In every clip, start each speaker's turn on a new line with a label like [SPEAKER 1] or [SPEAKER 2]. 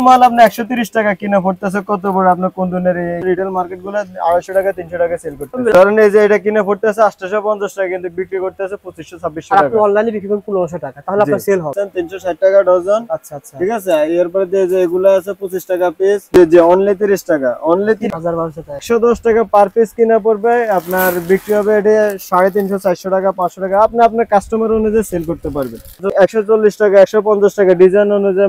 [SPEAKER 1] মাল আপনি 130 টাকা কিনা পড়তেছে, কত বড় আপনার কোন ধরনের রিটেল মার্কেট গুলো 250 টাকা 300 টাকা সেল করতেছে। ধরেন এই যে এটা কিনা পড়তেছে 850 টাকা, কিন্তু বিক্রি করতেছে 2500-2600 টাকা।
[SPEAKER 2] আপনি অনলাইনে বিক্রি করেন 1500 টাকা, তাহলে আপনার সেল হবে
[SPEAKER 1] 360 টাকা ডজন।
[SPEAKER 2] আচ্ছা আচ্ছা,
[SPEAKER 1] ঠিক আছে। এরপরে যে এগুলো আছে 25 টাকা পিস, যে অনলি 30 টাকা, অনলি
[SPEAKER 2] 1200 টাকা,
[SPEAKER 1] 110 টাকা পার পিস কিনা পড়বে, আপনার বিক্রি হবে এটা 350 400 টাকা 500 টাকা। আপনি আপনার কাস্টমার অনুযায়ী সেল করতে পারবেন। 140 টাকা 150 টাকা ডিজাইন অনুযায়ী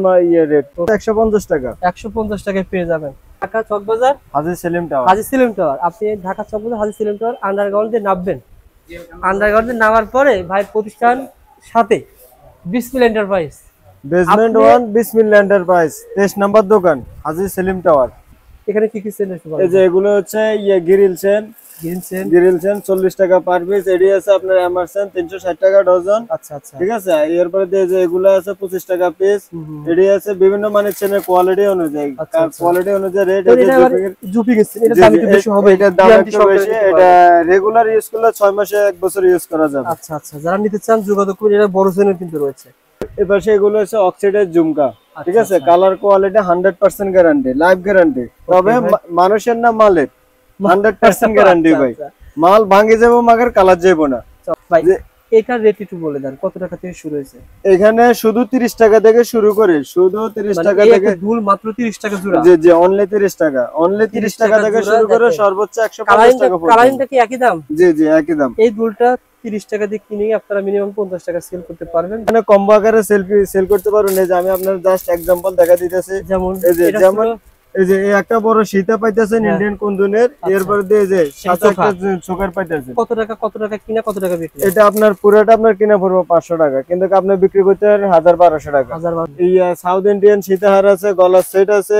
[SPEAKER 1] রেট 150 টাকা,
[SPEAKER 2] 150 টাকায় পেয়ে যাবেন। ঢাকা চকবাজার
[SPEAKER 1] হাজী সেলিম টাওয়ার,
[SPEAKER 2] হাজী সেলিম টাওয়ার। আপনি ঢাকা চকবাজার হাজী সেলিম টাওয়ার আন্ডারগ্রাউন্ডে নামবেন। আন্ডারগ্রাউন্ডে নামার পরে ভাই প্রতিষ্ঠান সাথে বিসমিল্লাহ এন্টারপ্রাইজ,
[SPEAKER 1] বেসমেন্ট 1 বিসমিল্লাহ এন্টারপ্রাইজ 23 নম্বর দোকান, হাজী সেলিম টাওয়ার।
[SPEAKER 2] এখানে কি কি সেল আছে?
[SPEAKER 1] এই যে এগুলো হচ্ছে গ্রিল চেন, গ্রিল চেন 40 টাকা পার পিস। এডি আছে আপনার এমারসন 360 টাকা ডজন।
[SPEAKER 2] আচ্ছা আচ্ছা,
[SPEAKER 1] ঠিক আছে। এরপরে যে এগুলো আছে 25 টাকা পিস। এডি আছে বিভিন্ন মানের চেনের কোয়ালিটি অনুযায়ী, কোয়ালিটি অনুযায়ী রেট।
[SPEAKER 2] জুপিং চেন, এটা দাম একটু বেশি হবে,
[SPEAKER 1] এটা দাম একটু বেশি। এটা রেগুলার ইউজ করলে 6 মাসে 1 বছর ইউজ করা যাবে।
[SPEAKER 2] আচ্ছা আচ্ছা, যারা নিতে চান যোগাযোগ করুন। এটা বড় চেনের কিন্তু রয়েছে।
[SPEAKER 1] এপাশে এগুলো হচ্ছে অক্সাইডের ঝুমকা। ঠিক আছে। Colour quality 100% guarantee, life guarantee. তবে মানুষের না মালের 100% গ্যারান্টি ভাই। মাল ভাঙে যাবো মাগার কালার যাবো না
[SPEAKER 2] ভাই। এটার রেট একটু বলে দেন, কত টাকা থেকে শুরু হয়েছে?
[SPEAKER 1] এখানে শুধু 30 টাকা থেকে শুরু করে, শুধু 30 টাকা থেকে
[SPEAKER 2] দুল মাত্র 30 টাকা জোড়া।
[SPEAKER 1] জি জি, অনলি 30 টাকা, অনলি 30 টাকা থেকে শুরু করে সর্বোচ্চ 150 টাকা পর্যন্ত।
[SPEAKER 2] কালারিংটা কি একই দাম?
[SPEAKER 1] জি জি, একই দাম।
[SPEAKER 2] এই দুলটা 30 টাকা দিয়ে কিনে আপনারা মিনিমাম 50 টাকা সেল করতে পারবেন।
[SPEAKER 1] মানে কম্বো আকারে সেল করতে পারবেন। এই যে আমি আপনার জাস্ট एग्जांपल দেখা দিতেছি।
[SPEAKER 2] যেমন
[SPEAKER 1] এই যে এই যে একটা বড় সীতা পাইতেছেন ইন্ডিয়ান কোন্দুনের। এরপর দিয়ে যে সাথে একটা চোকার পাইতেছেন।
[SPEAKER 2] কত টাকা কিনা, কত টাকা বিক্রি?
[SPEAKER 1] এটা আপনার পুরোটা আপনার কিনা পড়বে 500 টাকা, কিন্তু আপনি বিক্রি করতে পারেন 1200 টাকা। এই সাউথ ইন্ডিয়ান সীতাহার আছে, গলার সেট আছে,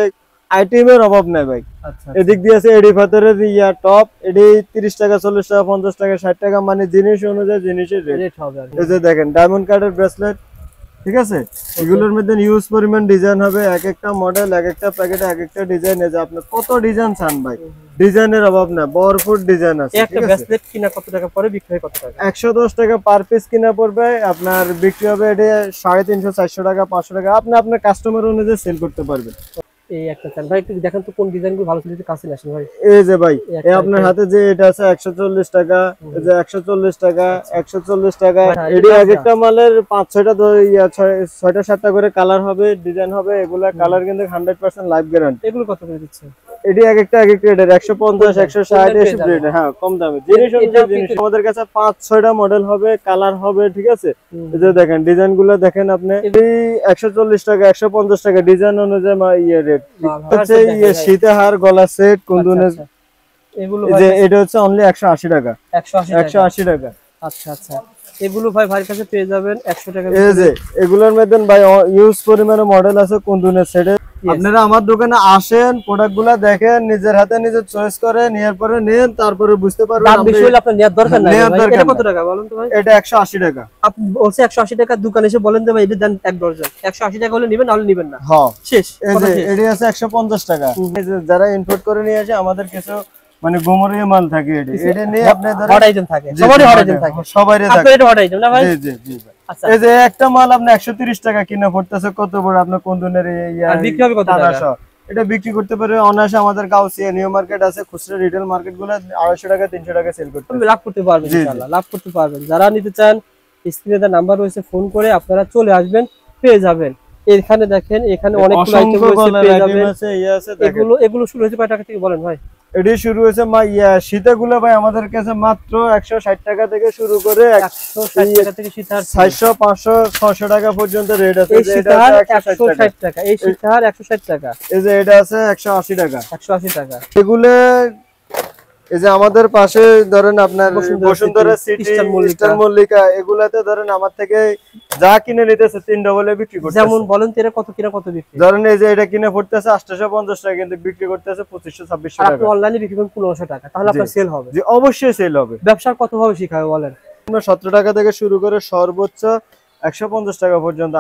[SPEAKER 1] আইটেমের অভাব নাই ভাই।
[SPEAKER 2] আচ্ছা,
[SPEAKER 1] এদিক দিয়ে আছে এডি পাথরের টপ, এডি 30 টাকা 40 টাকা 50 টাকা 60 টাকা, মানে জিনিস অনুযায়ী জিনিসের রেট হবে। এই যে দেখেন ডায়মন্ড কার্ডের ব্রেসলেট। ঠিক আছে। এগুলোর মধ্যে ইউজ পরিমাণ ডিজাইন হবে, এক একটা মডেল, এক একটা প্যাকেটে এক একটা ডিজাইন। আছে আপনি কত ডিজাইন চান ভাই, ডিজাইনের অভাব না, ভরপুর ডিজাইন আছে।
[SPEAKER 2] একটা ব্রেসলেট কিনা কত টাকা পরে বিক্রি হয় কত টাকা?
[SPEAKER 1] 110 টাকা পার পিস কিনা পড়বে, আপনার বিক্রি হবে এটা 350 400 টাকা 500 টাকা। আপনি আপনার কাস্টমার অনুযায়ী সেল করতে পারবেন।
[SPEAKER 2] এই একটা চান ভাই, একটু দেখেন তো কোন ডিজাইনগুলো ভালো চলছে, কাছে আসেন ভাই।
[SPEAKER 1] এই যে ভাই, এই আপনার হাতে যে এটা আছে 140 টাকা, এই যে 140 টাকা 140 টাকা। এডি এক একটা মালের 5-6টা 6টা 7টা করে কালার হবে, ডিজাইন হবে। এগুলা কালার কিন্তু 100% লাইফ গ্যারান্টি।
[SPEAKER 2] এগুলো কত করে দিচ্ছে?
[SPEAKER 1] এডি এক একটা রেটের 150 160 এসব রেট। হ্যাঁ, কম দামে জিনিস অনুযায়ী জিনিস। আমাদের কাছে 5-6টা মডেল হবে, কালার হবে। ঠিক আছে। এই যে দেখেন ডিজাইনগুলো দেখেন আপনি। এই 140 টাকা 150 টাকা ডিজাইন অনুযায়ী রেট। সীতাহার, গলা সেট, কুন্দনের এগুলো যে এটা হচ্ছে অনলি 180 টাকা, 180 টাকা।
[SPEAKER 2] আচ্ছা আচ্ছা, এগুলো ভাই ভাইয়ের কাছে পেয়ে যাবেন 100 টাকা।
[SPEAKER 1] এই যে এগুলোর মধ্যে ভাই ইউজ পরিমাণে মডেল আছে কুন্দনের সেটে। আপনারা আমার দোকানে আসেন, প্রোডাক্টগুলো দেখেন, নিজের হাতে নিজে চয়েস করে নেয়ার পরে নেন, তারপরে বুঝতে পারবেন।
[SPEAKER 2] দাম বেশি হলে আপনার নেয়ার দরকার নাই। এটা কত টাকা বলেন তো ভাই?
[SPEAKER 1] এটা 180 টাকা।
[SPEAKER 2] আপনি বলছে 180 টাকা, দোকানে এসে বলেন যে ভাই এটা দেন এক ডজন। 180 টাকা হলে নেবেন, না হলে নেবেন না।
[SPEAKER 1] হ্যাঁ,
[SPEAKER 2] শেষ।
[SPEAKER 1] এই যে এডি আছে 150 টাকা। এই যে যারা ইম্পোর্ট করে নিয়ে আসে, আমাদের কিছু মানে গোমরিয়া মাল থাকে, এটা নিয়ে আপনি ধরেন
[SPEAKER 2] হট আইটেম থাকে, সবারই হট আইটেম থাকে,
[SPEAKER 1] সবারই থাকে।
[SPEAKER 2] আপনার এটা হট আইটেম না ভাই?
[SPEAKER 1] জি জি জি ভাই। এই যে একটা মাল আপনি 130 টাকা কিনা পড়তেছে, কত বড় আপনার কোন ধরনের
[SPEAKER 2] আর বিক্রি হবে কত টাকা?
[SPEAKER 1] এটা বিক্রি করতে পারে অনায়াসে। আমাদের গাউসিয়া নিউ মার্কেট আছে, খুচরা রিটেল মার্কেট গুলো 250 টাকা 300 টাকা সেল করতে পারবেন,
[SPEAKER 2] লাভ করতে পারবেন ইনশাআল্লাহ, লাভ করতে পারবেন। যারা নিতে চান স্ক্রিনে দেওয়া নাম্বার রয়েছে, ফোন করে আপনারা চলে আসবেন, পেয়ে যাবেন। এখানে দেখেন, এখানে অনেকগুলো আইটেম রয়েছে, পেয়ে যাবেন। এগুলো শুরু হয়েছে কয় টাকা থেকে বলেন ভাই?
[SPEAKER 1] এটি শুরু হয়েছে সীতাগুলো ভাই আমাদের কাছে মাত্র 160 টাকা থেকে শুরু করে
[SPEAKER 2] 160 টাকা থেকে সীতার
[SPEAKER 1] 400 500 600 টাকা পর্যন্ত রেট আছে।
[SPEAKER 2] এই সীতার 160 টাকা, এই সীতার 160 টাকা।
[SPEAKER 1] এই যে এটা আছে 180 টাকা,
[SPEAKER 2] 180 টাকা।
[SPEAKER 1] এগুলো এই যে আমাদের পাশে ধরেন আপনার বসুন্ধরা সিটি, ইস্টার্ন মল্লিকা, এগুলাতে ধরেন আমার থেকে যা কিনে নিতেছে 3 ডবলে বিক্রি করতেছে।
[SPEAKER 2] যেমন বলেন তো, এটা কত কিনা কত বিক্রি?
[SPEAKER 1] ধরেন এই যে এটা কিনে পড়তেছে 850 টাকা, কিন্তু বিক্রি করতেছে 2500-2600 টাকা।
[SPEAKER 2] আপনি অনলাইনে বিক্রি করেন 1500 টাকা, তাহলে আপনার সেল হবে?
[SPEAKER 1] জি, অবশ্যই সেল হবে।
[SPEAKER 2] ব্যবসার কত ভাবে শিখাবে বলেন?
[SPEAKER 1] 17 টাকা থেকে শুরু করে সর্বোচ্চ 150 টাকা পর্যন্ত